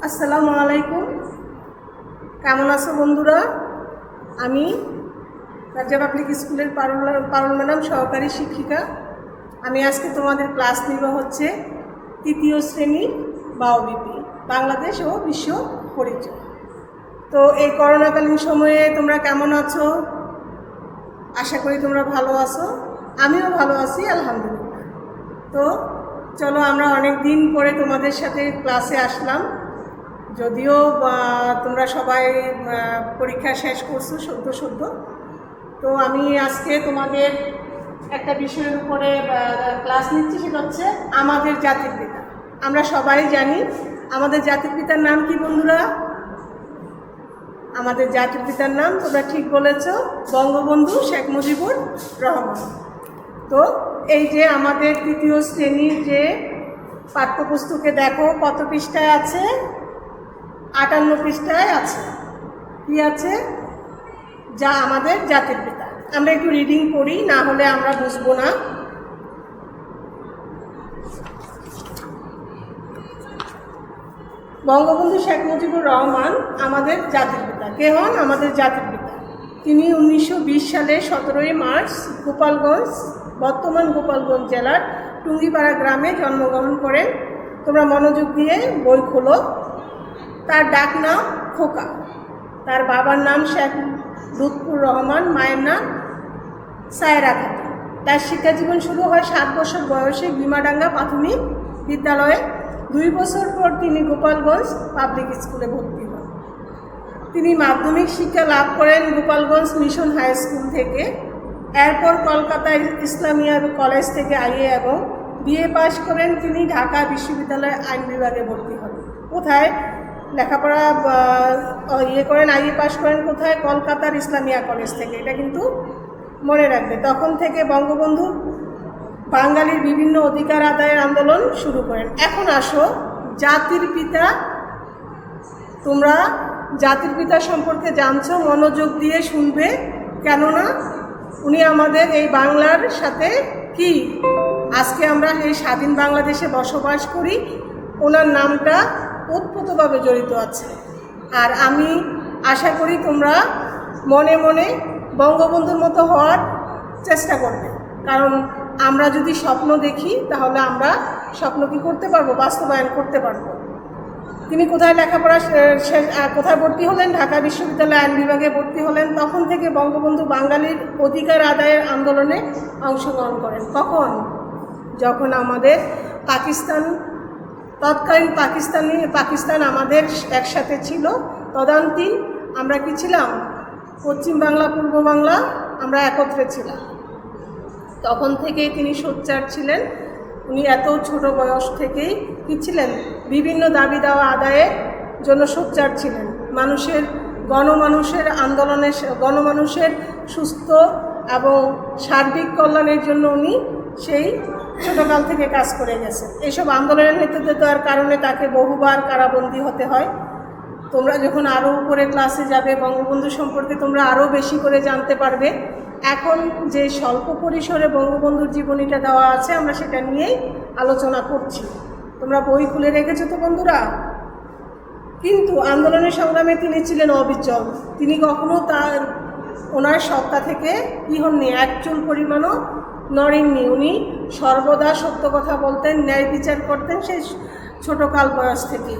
আসসালামু আলাইকুম। কেমন আছো বন্ধুরা? আমি রাজ্জাক পাবলিক স্কুলের পারুল ম্যাডাম, সহকারী শিক্ষিকা। আমি আজকে তোমাদের ক্লাস নিব হচ্ছে তৃতীয় শ্রেণী বাওবিপি, বাংলাদেশ ও বিশ্ব পরিচয়। তো এই করোনাকালীন সময়ে তোমরা কেমন আছো? আশা করি তোমরা ভালো আছো। আমিও ভালো আছি, আলহামদুলিল্লাহ। তো চলো, আমরা অনেক দিন পরে তোমাদের সাথে ক্লাসে আসলাম। যদিও তোমরা সবাই পরীক্ষা শেষ করছো সদ্য। তো আমি আজকে তোমাদের একটা বিষয়ের উপরে ক্লাস নিচ্ছি, সেটা হচ্ছে আমাদের জাতির পিতা। আমরা সবাই জানি আমাদের জাতির পিতার নাম কি বন্ধুরা? আমাদের জাতির পিতার নাম তোমরা ঠিক বলেছ, বঙ্গবন্ধু শেখ মুজিবুর রহমান। তো এই যে আমাদের তৃতীয় শ্রেণীর যে পাঠ্যপুস্তকে দেখো কত পৃষ্ঠায় আছে? 58 পৃষ্ঠায় আছে। কি আছে? যা আমাদের জাতির পিতা। আমরা একটু রিডিং করি, না হলে আমরা বুঝবো না। বঙ্গবন্ধু শেখ মুজিবুর রহমান আমাদের জাতির পিতা। কে হন আমাদের জাতির পিতা? তিনি 1920 সালে 17 মার্চ গোপালগঞ্জ, বর্তমান গোপালগঞ্জ জেলার টুঙ্গিপাড়া গ্রামে জন্মগ্রহণ করেন। তোমরা মনোযোগ দিয়ে বই খোলো। তার ডাক নাম খোকা। তার বাবার নাম শেখ লুৎফুর রহমান, মায়ের নাম সায়রা খাতুন। তার শিক্ষাজীবন শুরু হয় 7 বছর বয়সে গিমাডাঙ্গা প্রাথমিক বিদ্যালয়ে। 2 বছর পর তিনি গোপালগঞ্জ পাবলিক স্কুলে ভর্তি হন। তিনি মাধ্যমিক শিক্ষা লাভ করেন গোপালগঞ্জ মিশন হাই স্কুল থেকে। এরপর কলকাতা ইসলামিয়া কলেজ থেকে আইএ এবং বিএ পাশ করেন। তিনি ঢাকা বিশ্ববিদ্যালয়ের আইন বিভাগে ভর্তি হন। কোথায় লেখাপড়া করেন? আইএ পাশ করেন কোথায়? কলকাতার ইসলামিয়া কলেজ থেকে। এটা কিন্তু মনে রাখবে। তখন থেকে বঙ্গবন্ধু বাঙালির বিভিন্ন অধিকার আদায়ের আন্দোলন শুরু করেন। এখন আসো জাতির পিতা। তোমরা জাতির পিতা সম্পর্কে জানছো, মনোযোগ দিয়ে শুনবে, কেননা উনি আমাদের এই বাংলার সাথে কি আজকে আমরা এই স্বাধীন বাংলাদেশে বসবাস করি, ওনার নামটা ওতপ্রোতভাবে জড়িত আছে। আর আমি আশা করি তোমরা মনে মনে বঙ্গবন্ধুর মতো হওয়ার চেষ্টা করবে। কারণ আমরা যদি স্বপ্ন দেখি তাহলে আমরা স্বপ্ন কি করতে পারবো? বাস্তবায়ন করতে পারবো। তিনি কোথায় লেখাপড়া কোথায় ভর্তি হলেন? ঢাকা বিশ্ববিদ্যালয়ে আইন বিভাগে ভর্তি হলেন। তখন থেকে বঙ্গবন্ধু বাঙালির অধিকার আদায়ের আন্দোলনে অংশগ্রহণ করেন। কখন? যখন আমাদের তৎকালীন পাকিস্তান আমাদের একসাথে ছিল, তদানীন্তন আমরা কি ছিলাম? পশ্চিম বাংলা, পূর্ব বাংলা আমরা একত্রে ছিলাম। তখন থেকেই তিনি সোচ্চার ছিলেন। উনি এত ছোট বয়স থেকেই কি ছিলেন? বিভিন্ন দাবি দাওয়া আদায়ের জন্য সোচ্চার ছিলেন। গণমানুষের সুস্থ এবং সার্বিক কল্যাণের জন্য উনি সেই ছোটকাল থেকে কাজ করে গেছেন। এইসব আন্দোলনের নেতৃত্ব দেওয়ার কারণে তাকে বহুবার কারাবন্দী হতে হয়। তোমরা যখন আরও উপরে ক্লাসে যাবে, বঙ্গবন্ধু সম্পর্কে তোমরা আরও বেশি করে জানতে পারবে। এখন যে স্বল্প পরিসরে বঙ্গবন্ধুর জীবনীটা দেওয়া আছে, আমরা সেটা নিয়েই আলোচনা করছি। তোমরা বই খুলে রেখেছো তো বন্ধুরা? কিন্তু আন্দোলনের সংগ্রামে তিনি ছিলেন অবিচল। তিনি কখনো ওনার সত্তা থেকে কি হননি, এক চুল পরিমাণও নড়েননি। উনি সর্বদা সত্য কথা বলতেন, ন্যায় বিচার করতেন সেই ছোটকাল বয়স থেকে।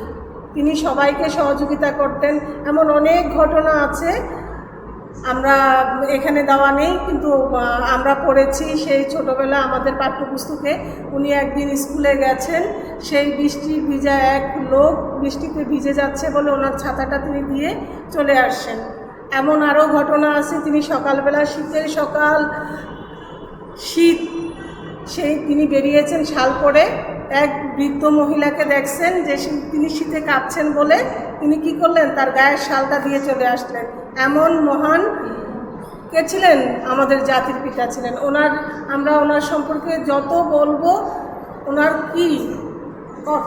তিনি সবাইকে সহযোগিতা করতেন। এমন অনেক ঘটনা আছে, আমরা এখানে দেওয়া নেই, কিন্তু আমরা পড়েছি সেই ছোটোবেলা আমাদের পাঠ্যপুস্তকে। উনি একদিন স্কুলে গেছেন, সেই বৃষ্টি ভিজা এক লোক বৃষ্টিতে ভিজে যাচ্ছে বলে ওনার ছাতাটা তিনি দিয়ে চলে আসছেন। এমন আরও ঘটনা আছে, তিনি সকালবেলা, শীতের সকাল, তিনি বেরিয়েছেন শাল পরে। এক বৃদ্ধ মহিলাকে দেখছেন যে তিনি শীতে কাঁপছেন বলে তিনি কি করলেন? তার গায়ের শালটা দিয়ে চলে আসলেন। এমন মহান কে ছিলেন? আমাদের জাতির পিতা ছিলেন। আমরা ওনার সম্পর্কে যত বলবো, ওনার কি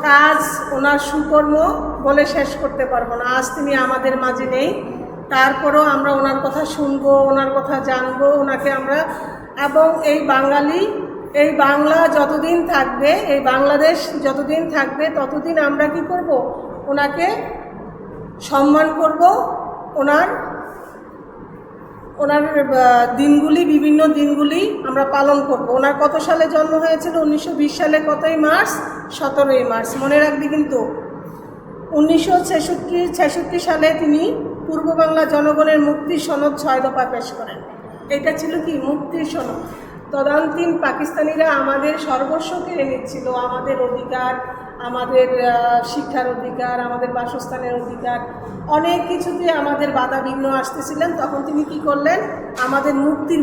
কাজ, ওনার সুকর্ম বলে শেষ করতে পারবো না। আজ তিনি আমাদের মাঝে নেই, তারপরেও আমরা ওনার কথা শুনবো, ওনার কথা জানবো, ওনাকে আমরা। এবং এই বাংলা যতদিন থাকবে, এই বাংলাদেশ যতদিন থাকবে, ততদিন আমরা কি করব? ওনাকে সম্মান করব। ওনার দিনগুলি, বিভিন্ন দিনগুলি আমরা পালন করব। ওনার কত সালে জন্ম হয়েছিল? 1920 সালে কতই মার্চ? 17ই মার্চ। মনে রাখবি কিন্তু। 1966 সালে তিনি পূর্ব বাংলা জনগণের মুক্তির সনদ 6 দফা পেশ করেন। এটা ছিল কি? মুক্তির সনদ। তদানীন্তন পাকিস্তানিরা আমাদের সর্বস্ব কেড়ে নিচ্ছিল, আমাদের অধিকার, আমাদের শিক্ষার অধিকার, আমাদের বাসস্থানের অধিকার, অনেক কিছুতে আমাদের বাধা বিঘ্ন আসতেছিলেন। তখন তিনি কি করলেন? আমাদের মুক্তির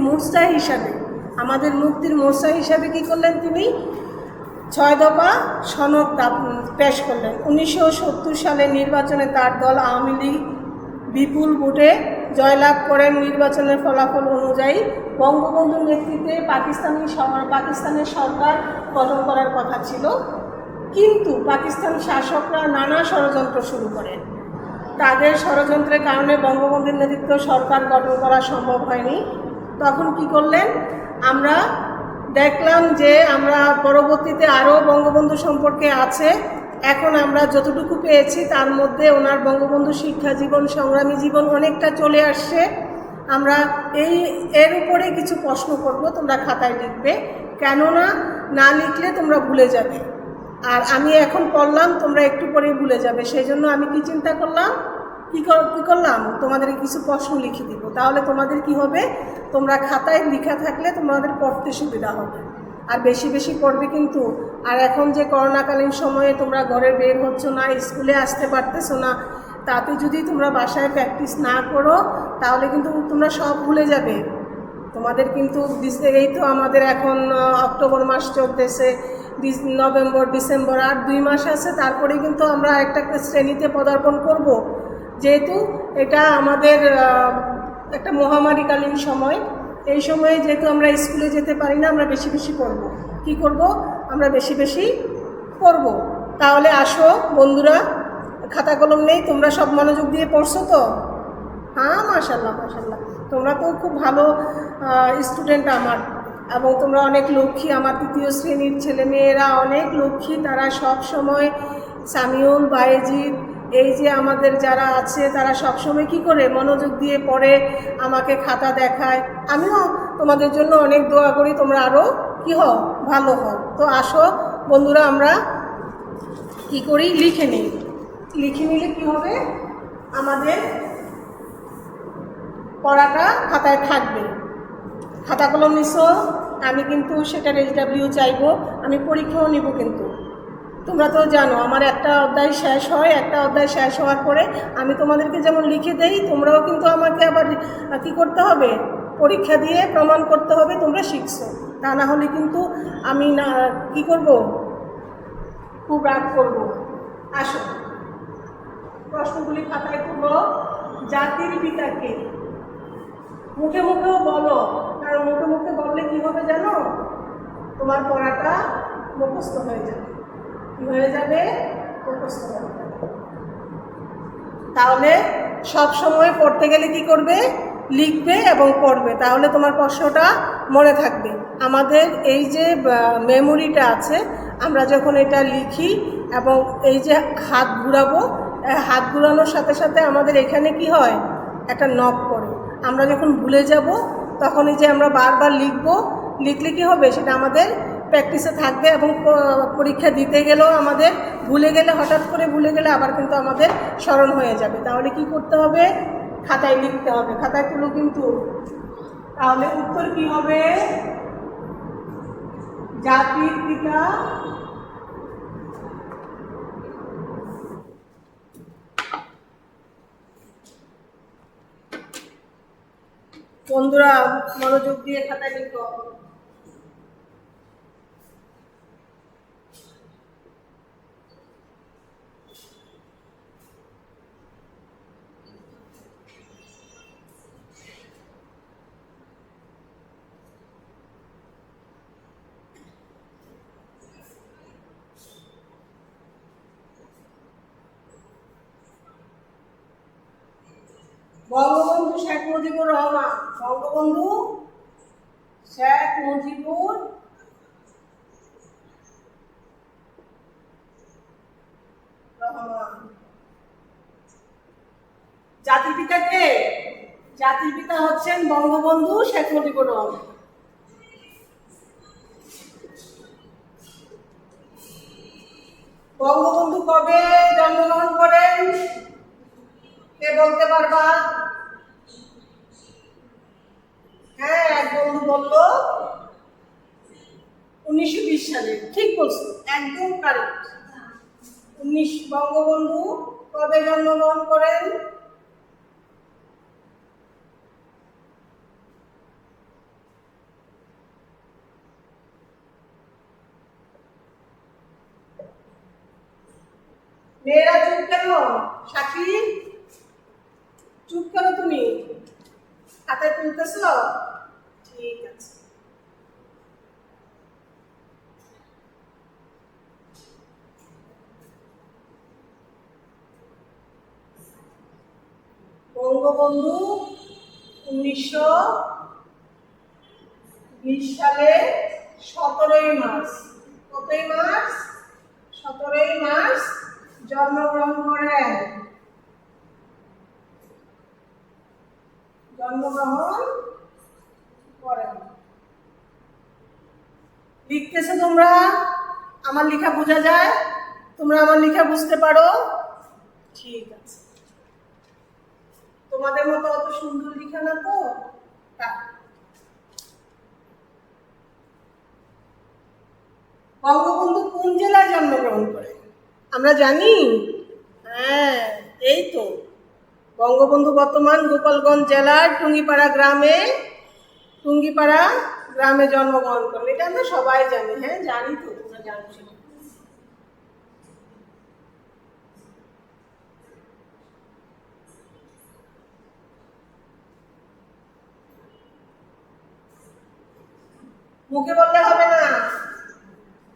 মোর্চা হিসাবে কি করলেন? তিনি 6 দফা সনদ পেশ করলেন। 1970 সালের নির্বাচনে তার দল আওয়ামী লীগ বিপুল ভোটে জয়লাভ করেন। নির্বাচনের ফলাফল অনুযায়ী বঙ্গবন্ধুর নেতৃত্বে পাকিস্তানের সরকার গঠন করার কথা ছিল, কিন্তু পাকিস্তান শাসকরা নানা ষড়যন্ত্র শুরু করেন। তাদের ষড়যন্ত্রের কারণে বঙ্গবন্ধুর নেতৃত্বে সরকার গঠন করা সম্ভব হয়নি। তখন কি করলেন? আমরা দেখলাম যে আমরা পরবর্তীতে আরও বঙ্গবন্ধু সম্পর্কে আছে। এখন আমরা যতটুকু পেয়েছি তার মধ্যে ওনার বঙ্গবন্ধু শিক্ষা জীবন, সংগ্রামী জীবন অনেকটা চলে আসছে। আমরা এর উপরে কিছু প্রশ্ন করব, তোমরা খাতায় লিখবে, কেননা না লিখলে তোমরা ভুলে যাবে। আর আমি এখন পড়লাম, তোমরা একটু পরেই ভুলে যাবে। সেই জন্য আমি কি চিন্তা করলাম, কী করলাম, তোমাদের কিছু প্রশ্ন লিখে দিব। তাহলে তোমাদের কি হবে? তোমরা খাতায় লেখা থাকলে তোমাদের পড়তে সুবিধা হবে। আর বেশি বেশি পড়বে কিন্তু। আর এখন যে করোনাকালীন সময়ে তোমরা ঘরে বের হচ্ছ না, স্কুলে আসতে পারতেছো না, তাতে যদি তোমরা বাসায় প্র্যাকটিস না করো তাহলে কিন্তু তোমরা সব ভুলে যাবে। তোমাদের কিন্তু এই তো আমাদের এখন অক্টোবর মাস চলতেছে, নভেম্বর, ডিসেম্বর, আর 2 মাস আছে, তারপরে কিন্তু আমরা একটা শ্রেণীতে পদার্পণ করব। যেহেতু এটা আমাদের একটা মহামারীকালীন সময়, এই সময়ে যেহেতু আমরা স্কুলে যেতে পারি না, আমরা বেশি বেশি পড়ব। কি করব? আমরা বেশি বেশি পড়ব। তাহলে আসো বন্ধুরা, খাতা কলম নেই, তোমরা সব মনোযোগ দিয়ে পড়ছো তো? হ্যাঁ, মাশাল্লাহ মাশাল্লাহ, তোমরা তো খুব ভালো স্টুডেন্ট আমার, এবং তোমরা অনেক লক্ষ্মী। আমার 3য় শ্রেণীর ছেলেমেয়েরা অনেক লক্ষ্মী। তারা সব সময়, সামিউল, বায়েজিদ, এই যে আমাদের যারা আছে, তারা সবসময় কি করে? মনোযোগ দিয়ে পড়ে, আমাকে খাতা দেখায়। আমিও তোমাদের জন্য অনেক দোয়া করি, তোমরা আরও কি হও? ভালো হও। তো আসো বন্ধুরা, আমরা কি করি? লিখে নিই। লিখে নিলে কি হবে? আমাদের পড়াটা খাতায় থাকবে। খাতা কলম নিছো? আমি কিন্তু সেটা SW চাইবো, আমি পরীক্ষাও নিব কিন্তু। তোমরা তো জানো আমার একটা অধ্যায় শেষ হয়, একটা অধ্যায় শেষ হওয়ার পরে আমি তোমাদেরকে যেমন লিখে দেই, তোমরাও কিন্তু আমাকে আবার কী করতে হবে? পরীক্ষা দিয়ে প্রমাণ করতে হবে তোমরা শিখছো। তা না হলে কিন্তু আমি না কী করব? খুব রাগ করব। আসো, প্রশ্নগুলি খাতায় তুলো। জাতির পিতাকে মুখে মুখেও বলো, কারণ মুখে মুখে বললে কি হবে জানো? তোমার পড়াটা মুখস্থ হয়ে যাবে। কি হয়ে যাবে? মুখস্থ হয়ে যাবে। তাহলে সব সময় পড়তে গেলে কি করবে? লিখবে এবং পড়বে, তাহলে তোমার প্রশ্নটা মনে থাকবে। আমাদের এই যে মেমোরিটা আছে, আমরা যখন এটা লিখি এবং এই যে হাত ঘুরাবো, হাত ঘুরানোর সাথে সাথে আমাদের এখানে কি হয়? একটা নক করে। আমরা যখন ভুলে যাব তখন এই যে আমরা বারবার লিখলে কি হবে? সেটা আমাদের প্র্যাকটিসে থাকবে এবং পরীক্ষা দিতে গেলেও আমাদের ভুলে গেলে, হঠাৎ করে ভুলে গেলে আবার কিন্তু আমাদের স্মরণ হয়ে যাবে। তাহলে কি করতে হবে? খাতায় লিখতে হবে। খাতায় তুলো কিন্তু। তাহলে উত্তর কি হবে? জাতির পিতা বন্ধুরা মনোযোগ দিয়ে খাতায় লিখো। বঙ্গবন্ধু শেখ মুজিবুর রহমান। বঙ্গবন্ধু শেখ মুজিবুর রহমান। জাতির পিতা কে? জাতির পিতা হচ্ছেন বঙ্গবন্ধু শেখ মুজিবুর রহমান। বঙ্গবন্ধু কবে জন্মগ্রহণ করেন? কে বলতে পারবা? হ্যাঁ, এক বন্ধু বললো 1920 সালে। ঠিক বলছো, একদম কারেক্ট। বঙ্গবন্ধু কবে জন্মগ্রহণ করেন? মেয়েরা চুপ কেন? সাক্ষী, চুপ কেন তুমি? খাতায় তুলতেছ? ঠিক আছে। বঙ্গবন্ধু 1920 সালে 17ই মার্চ, কতই মার্চ? 17ই মার্চ জন্মগ্রহণ করেন। লিখতেছো তোমরা? আমার লেখা বোঝা যায়? তোমরা আমার লেখা বুঝতে পারো? ঠিক আছে। তোমাদের মতো অত সুন্দর লেখা না তো। বঙ্গবন্ধু কোন জেলায় জন্মগ্রহণ করেন আমরা জানি? হ্যাঁ, এই তো বঙ্গবন্ধু বর্তমান গোপালগঞ্জ জেলার টুঙ্গিপাড়া গ্রামে জন্মগ্রহণ করেন। এটা আমরা সবাই জানি। হ্যাঁ, জানি তো, তোমরা জানো। মুখে বললে হবে না,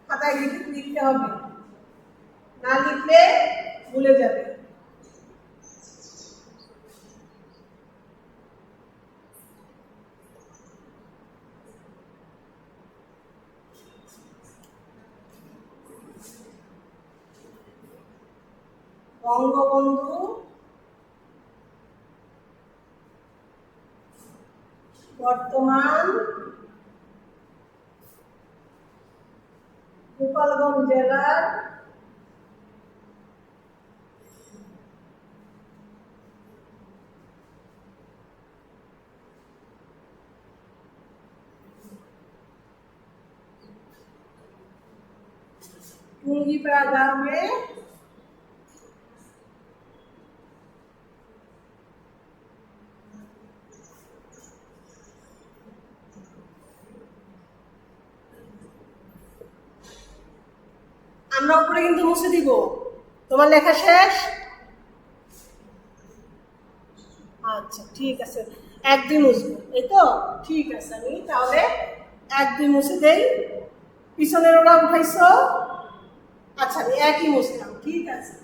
খাতায় লিখতে হবে, না লিখলে ভুলে যাবে। বঙ্গবন্ধু বর্তমান গোপালগঞ্জ জেলার টুঙ্গিপাড়া গ্রামে আমরা উপরে কিন্তু মুছে দিব। তোমার লেখা শেষ? আচ্ছা, ঠিক আছে, একদিন মুছবো, এই তো? ঠিক আছে, আমি তাহলে একদিন মুছে দেই। পিছনের ওরা উঠাইছো? আচ্ছা, আমি একই মুছলাম। ঠিক আছে,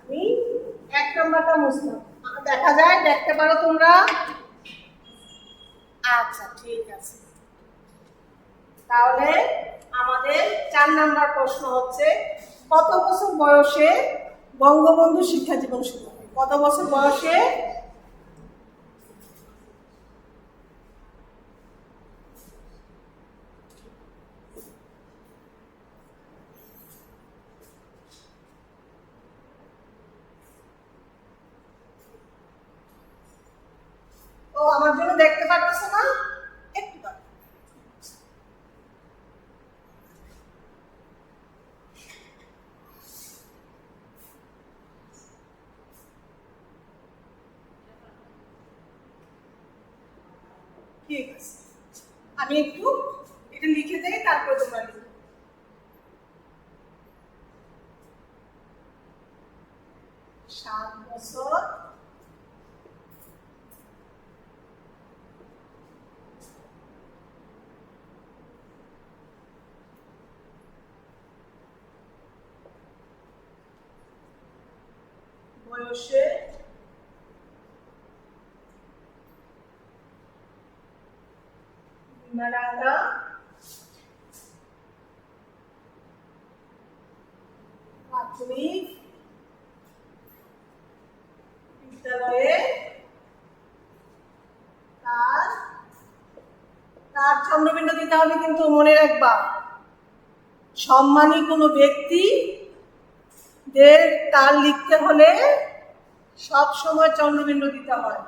আমি 1 নম্বরটা মুছলাম। দেখা যায়, দেখতে পারো তোমরা? আচ্ছা, ঠিক আছে। তাহলে আমাদের 4 নম্বর প্রশ্ন হচ্ছে, কত বছর বয়সে বঙ্গবন্ধু শিক্ষা জীবন শুরু হয়? কত বছর বয়সে? ও, আমার জন্য দেখতে পারতেছ না? একটু দাও। ঠিক আছে, আমি একটু এটা লিখে দেই, তারপর তোমরা লিখো। 7 বছর বয়সে বিমারাঙ্গা প্রাথমিক বিদ্যালয়ে চন্দ্রবিন্দু দিতে হবে, কিন্তু মনে রাখবা সম্মানী কোনো ব্যক্তি তার লিখতে হলে সব সময় চন্দ্রবিন্দু দিতে হয়।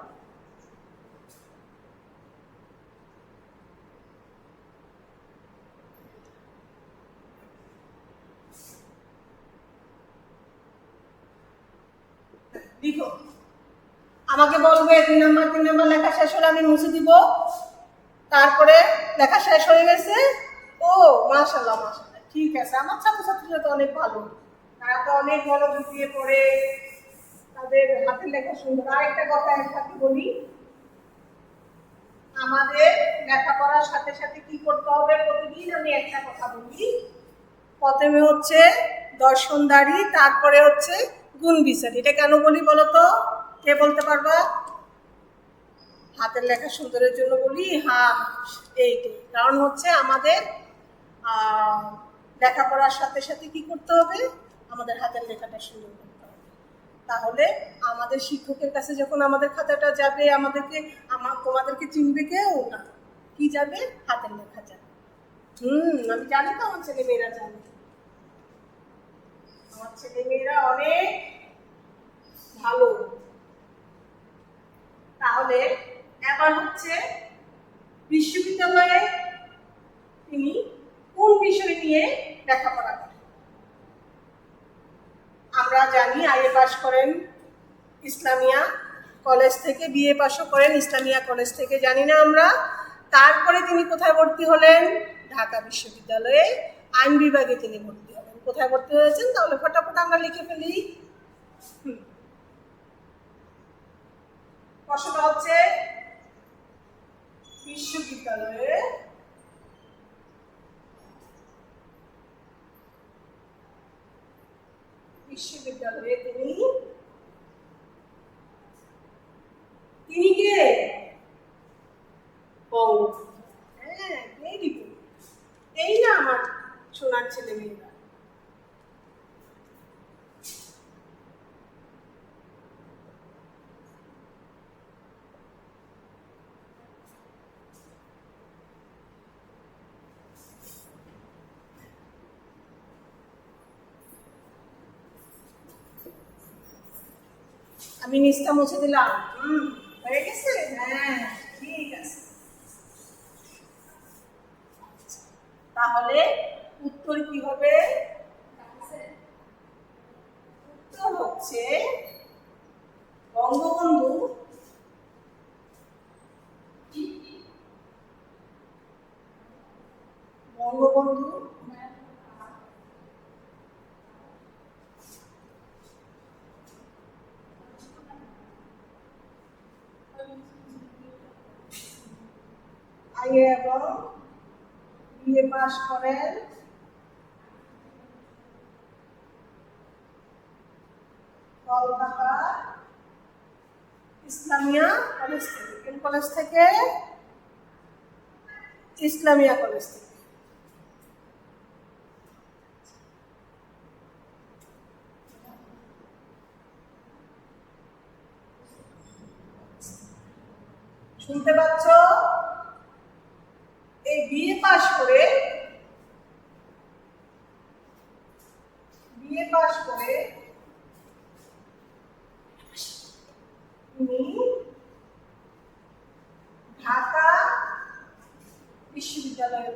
লিখো, আমাকে বলবে 3 নাম্বার লেখা শেষ হলে আমি মুছে দিব। তারপরে লেখা শেষ হয়ে গেছে, ও মাশাআল্লাহ মাশাআল্লাহ, ঠিক আছে। আমার ছাত্রছাত্রীরা তো অনেক ভালো, তারা তো অনেক মনোযোগ দিয়ে পড়ে, তাদের হাতের লেখা সুন্দর। আরেকটা কথা একসাথে বলি, আমাদের লেখাপড়ার সাথে সাথে কি করতে হবে, প্রতিদিন আমি একটা কথা বলি। প্রথমে হচ্ছে দর্শনদারি, তারপরে হচ্ছে গুণ বিচার। এটা কেন বলি বলো তো, কে বলতে পারবা? হাতের লেখা সুন্দরের জন্য বলি। হ্যাঁ, এইটাই কারণ হচ্ছে আমাদের লেখাপড়ার সাথে সাথে কি করতে হবে, আমাদের হাতের লেখাটা সুন্দর করতে হবে। তাহলে আমাদের শিক্ষকের কাছে যখন আমাদের খাতাটা যাবে, তোমাদেরকে চিনবে কেউ না, কি যাবে? হাতের লেখা যাবে। আমি জানি তো, আমার ছেলে মেয়েরা জানে, আমার ছেলে মেয়েরা অনেক ভালো। তাহলে এবার হচ্ছে বিশ্ববিদ্যালয়ে তিনি কোন বিষয় নিয়ে লেখাপড়া করেন? আমরা জানি আইএ পাস করেন ইসলামিয়া কলেজ থেকে, বিএ পাসও করেন ইসলামিয়া কলেজ থেকে, জানি না আমরা। তারপরে তিনি কোথায় ভর্তি হলেন? ঢাকা বিশ্ববিদ্যালয়ে আইন বিভাগে তিনি ভর্তি হলেন। কোথায় ভর্তি হয়েছেন তাহলে ফটাফট আমরা লিখে ফেলি। প্রশ্নটা হচ্ছে বিশ্ববিদ্যালয়ে তিনি কে? হ্যাঁ, এই না আমার সোনার ছেলে মেয়েরা। আমি নিচটা মুছে দিলাম। হয়ে গেছে? হ্যাঁ, ঠিক আছে। তাহলে উত্তর কি হবে? উত্তর হচ্ছে বঙ্গবন্ধু আইএ এবং বিএ পাস করেন কলকাতা ইসলামিয়া কলেজ থেকে। কোন কলেজ থেকে? ইসলামিয়া কলেজ থেকে। শুনতে পাচ্ছ? এই বিএ পাস করে তিনি ঢাকা বিশ্ববিদ্যালয়ে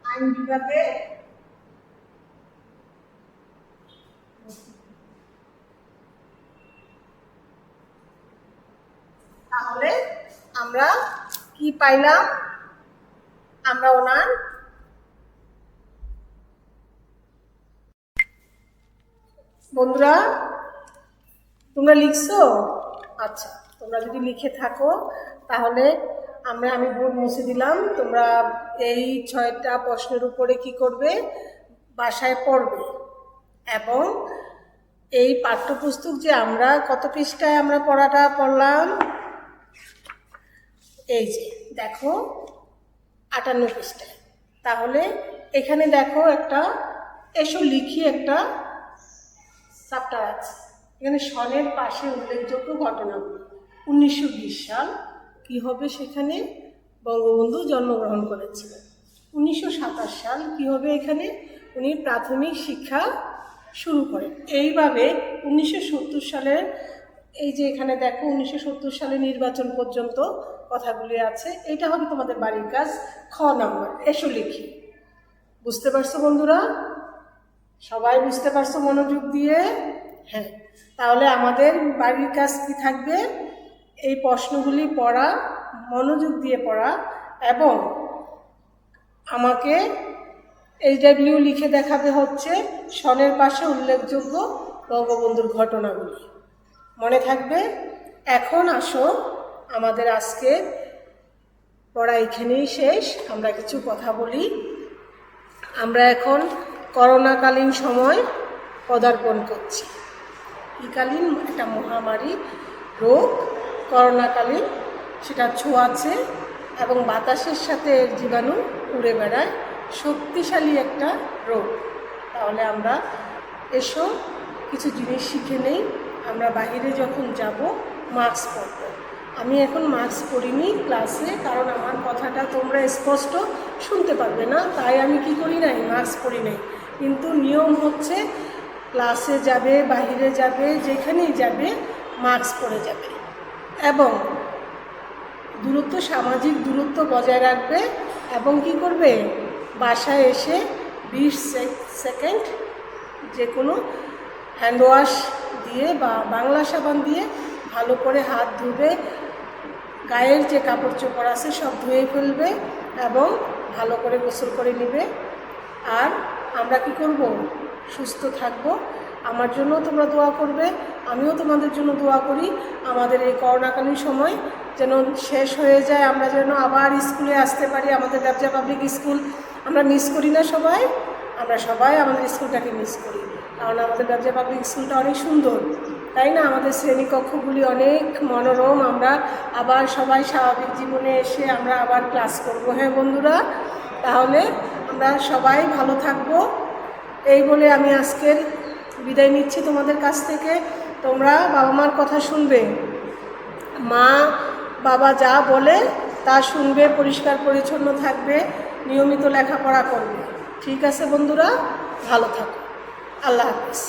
আইন বিভাগে তাহলে আমরা কি পাইলাম? আমরা ওনার বন্ধুরা, তোমরা লিখছো? আচ্ছা, তোমরা যদি লিখে থাকো তাহলে আমি বোর্ড মুছে দিলাম। তোমরা এই 6টা প্রশ্নের উপরে কি করবে? বাসায় পড়বে। এবং এই পাঠ্যপুস্তক যে আমরা কত পৃষ্ঠায় আমরা পড়াটা পড়লাম, এই যে দেখো 58 পৃষ্ঠায়। তাহলে এখানে দেখো একটা এসো লিখি একটা চ্যাপ্টার আছে। এখানে সনের পাশে উল্লেখযোগ্য ঘটনাগুলি। 1920 সাল কি হবে, সেখানে বঙ্গবন্ধু জন্মগ্রহণ করেছিলেন। 1927 সাল কি হবে, এখানে উনি প্রাথমিক শিক্ষা শুরু করেন। এইভাবে 1970 সালের এই যে এখানে দেখো 1970 সালে নির্বাচন পর্যন্ত কথাগুলি আছে। এটা হবে তোমাদের বাড়ির কাজ, খ নাম্বার। এসো লিখি। বুঝতে পারছো বন্ধুরা? সবাই বুঝতে পারছো মনোযোগ দিয়ে? হ্যাঁ, তাহলে আমাদের বাড়ির কাজ কি থাকবে? এই প্রশ্নগুলি পড়া, মনোযোগ দিয়ে পড়া, এবং আমাকে HW লিখে দেখাতে হচ্ছে সনের পাশে উল্লেখযোগ্য বঙ্গবন্ধুর ঘটনাগুলি। মনে থাকবে? এখন আসো, আমাদের আজকে পড়া এখানেই শেষ। আমরা কিছু কথা বলি। আমরা এখন করোনাকালীন সময় পদার্পণ করছি। ইকালীন একটা মহামারী রোগ, করোনাকালীন, সেটা ছোঁয়াচে এবং বাতাসের সাথে জীবাণু উড়ে বেড়ায়, শক্তিশালী একটা রোগ। তাহলে আমরা এসো কিছু জিনিস শিখে নেই। আমরা বাহিরে যখন যাব মাস্ক পরব। আমি এখন মাস্ক পরিনি ক্লাসে, কারণ আমার কথাটা তোমরা স্পষ্ট শুনতে পারবে না, তাই আমি কি করি নাই, মাস্ক পরি নাই। কিন্তু নিয়ম হচ্ছে ক্লাসে যাবে, বাহিরে যাবে, যেখানেই যাবে মাস্ক পরে যাবে এবং দূরত্ব, সামাজিক দূরত্ব বজায় রাখবে। এবং কি করবে, বাসায় এসে 20 সেকেন্ড যে কোনো হ্যান্ড ওয়াশ দিয়ে বা বাংলা সাবান দিয়ে ভালো করে হাত ধুবে, গায়ের যে কাপড় চোপড় আছে সব ধুয়ে ফেলবে এবং ভালো করে গোসল করে নেবে। আর আমরা কি করব, সুস্থ থাকব। আমার জন্য তোমরা দোয়া করবে, আমিও তোমাদের জন্য দোয়া করি। আমাদের এই করোনাকালীন সময় যেন শেষ হয়ে যায়, আমরা যেন আবার স্কুলে আসতে পারি। আমাদের ব্যবসা পাবলিক স্কুল আমরা মিস করি না সবাই? আমরা সবাই আমাদের স্কুলটাকে মিস করি, কারণ আমাদের ব্যবসা পাবলিক স্কুলটা অনেক সুন্দর, তাই না? আমাদের শ্রেণীকক্ষগুলি অনেক মনোরম। আমরা আবার সবাই স্বাভাবিক জীবনে এসে আমরা আবার ক্লাস করব। হ্যাঁ বন্ধুরা, তাহলে আমরা সবাই ভালো থাকব। এই বলে আমি আজকের বিদায় নিচ্ছি তোমাদের কাছ থেকে। তোমরা বাবা মার কথা শুনবে, মা বাবা যা বলে তা শুনবে, পরিষ্কার পরিচ্ছন্ন থাকবে, নিয়মিত লেখাপড়া করবে। ঠিক আছে বন্ধুরা, ভালো থাকো। আল্লাহ হাফেজ।